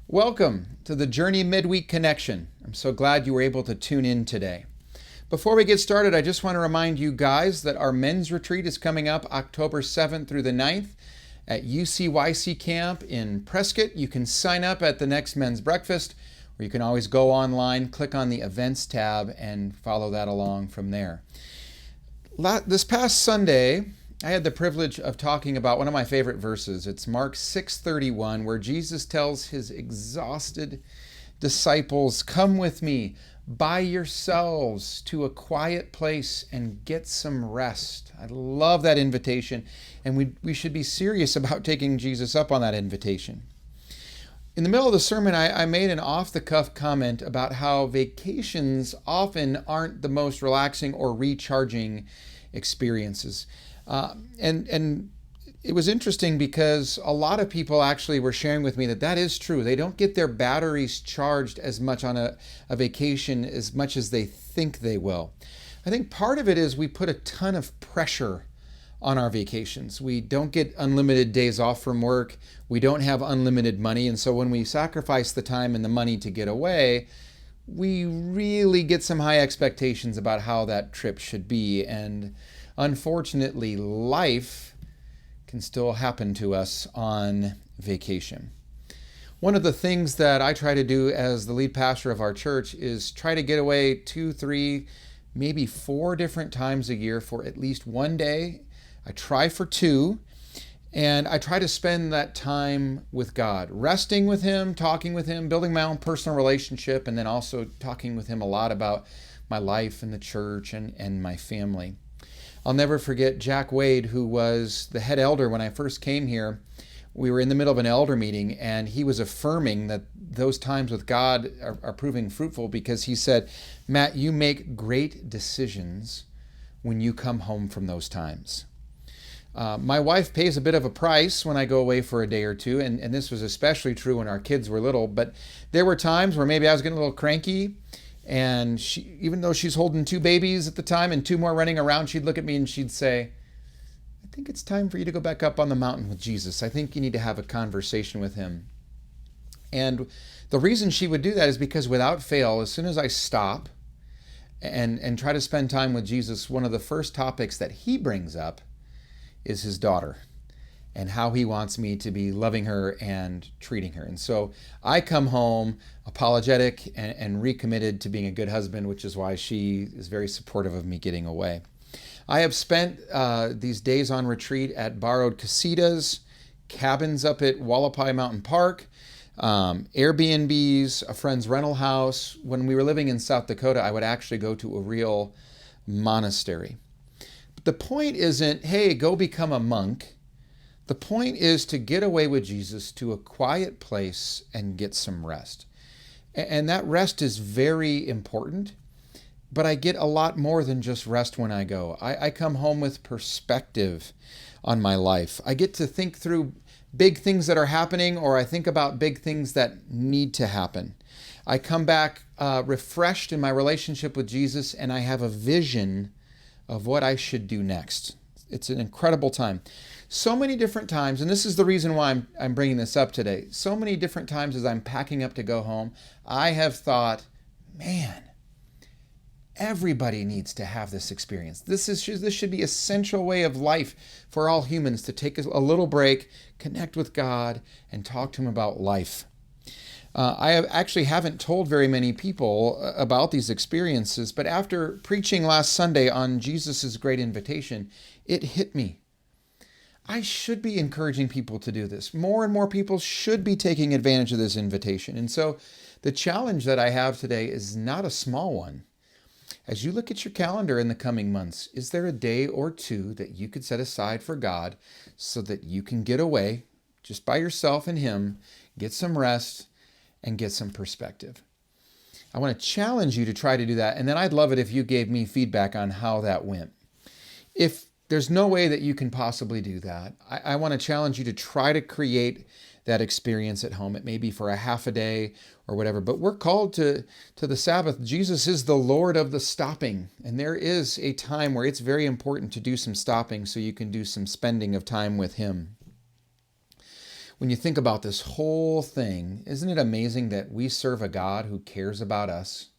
Welcome to the Journey Midweek Connection. I'm so glad you were able to tune in today. Before we get started, I just want to remind you guys that our men's retreat is coming up October 7th through the 9th at UCYC Camp in Prescott. You can sign up at the next men's breakfast, or you can always go online, click on the events tab, and follow that along from there. This past Sunday, I had the privilege of talking about one of my favorite verses. It's Mark 6:31, where Jesus tells his exhausted disciples, "Come with me by yourselves to a quiet place and get some rest." I love that invitation, and we should be serious about taking Jesus up on that invitation. In the middle of the sermon, I made an off-the-cuff comment about how vacations often aren't the most relaxing or recharging experiences. And it was interesting because a lot of people actually were sharing with me that is true. They don't get their batteries charged as much on a vacation as much as they think they will. I think part of it is we put a ton of pressure on our vacations. We don't get unlimited days off from work. We don't have unlimited money. And so when we sacrifice the time and the money to get away, we really get some high expectations about how that trip should be. And unfortunately, life can still happen to us on vacation. One of the things that I try to do as the lead pastor of our church is try to get away 2, 3, maybe 4 different times a year for at least one day. I try for 2, and I try to spend that time with God, resting with Him, talking with Him, building my own personal relationship, and then also talking with Him a lot about my life and the church and my family. I'll never forget Jack Wade, who was the head elder when I first came here. We were in the middle of an elder meeting, and he was affirming that those times with God are proving fruitful because he said, "Matt, you make great decisions when you come home from those times." My wife pays a bit of a price when I go away for a day or two, and this was especially true when our kids were little, but there were times where maybe I was getting a little cranky, and she, even though she's holding 2 babies at the time and 2 more running around, she'd look at me and she'd say, "I think it's time for you to go back up on the mountain with Jesus. I think you need to have a conversation with Him." And the reason she would do that is because without fail, as soon as I stop and try to spend time with Jesus, one of the first topics that He brings up is His daughter and how He wants me to be loving her and treating her. And so I come home apologetic and recommitted to being a good husband, which is why she is very supportive of me getting away. I have spent these days on retreat at borrowed casitas, cabins up at Wallapai Mountain Park, Airbnbs, a friend's rental house. When we were living in South Dakota, I would actually go to a real monastery. But the point isn't, hey, go become a monk. The point is to get away with Jesus to a quiet place and get some rest. And that rest is very important, but I get a lot more than just rest when I go. I come home with perspective on my life. I get to think through big things that are happening, or I think about big things that need to happen. I come back refreshed in my relationship with Jesus, and I have a vision of what I should do next. It's an incredible time. So many different times, and this is the reason why I'm bringing this up today. So many different times as I'm packing up to go home, I have thought, man, everybody needs to have this experience. This should be an essential way of life for all humans, to take a little break, connect with God, and talk to Him about life. I actually haven't told very many people about these experiences, but after preaching last Sunday on Jesus' great invitation, it hit me. I should be encouraging people to do this. More and more people should be taking advantage of this invitation. And so the challenge that I have today is not a small one. As you look at your calendar in the coming months, is there a day or 2 that you could set aside for God so that you can get away just by yourself and Him, get some rest, and get some perspective? I want to challenge you to try to do that, and then I'd love it if you gave me feedback on how that went. If there's no way that you can possibly do that, I want to challenge you to try to create that experience at home. It may be for a half a day or whatever, but we're called to the Sabbath. Jesus is the Lord of the stopping, and there is a time where it's very important to do some stopping so you can do some spending of time with Him. When you think about this whole thing, isn't it amazing that we serve a God who cares about us,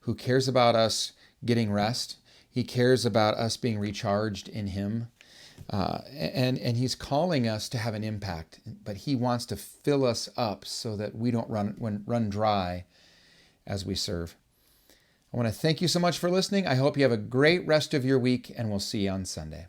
who cares about us getting rest? He cares about us being recharged in Him. And He's calling us to have an impact, but He wants to fill us up so that we don't run dry as we serve. I want to thank you so much for listening. I hope you have a great rest of your week, and we'll see you on Sunday.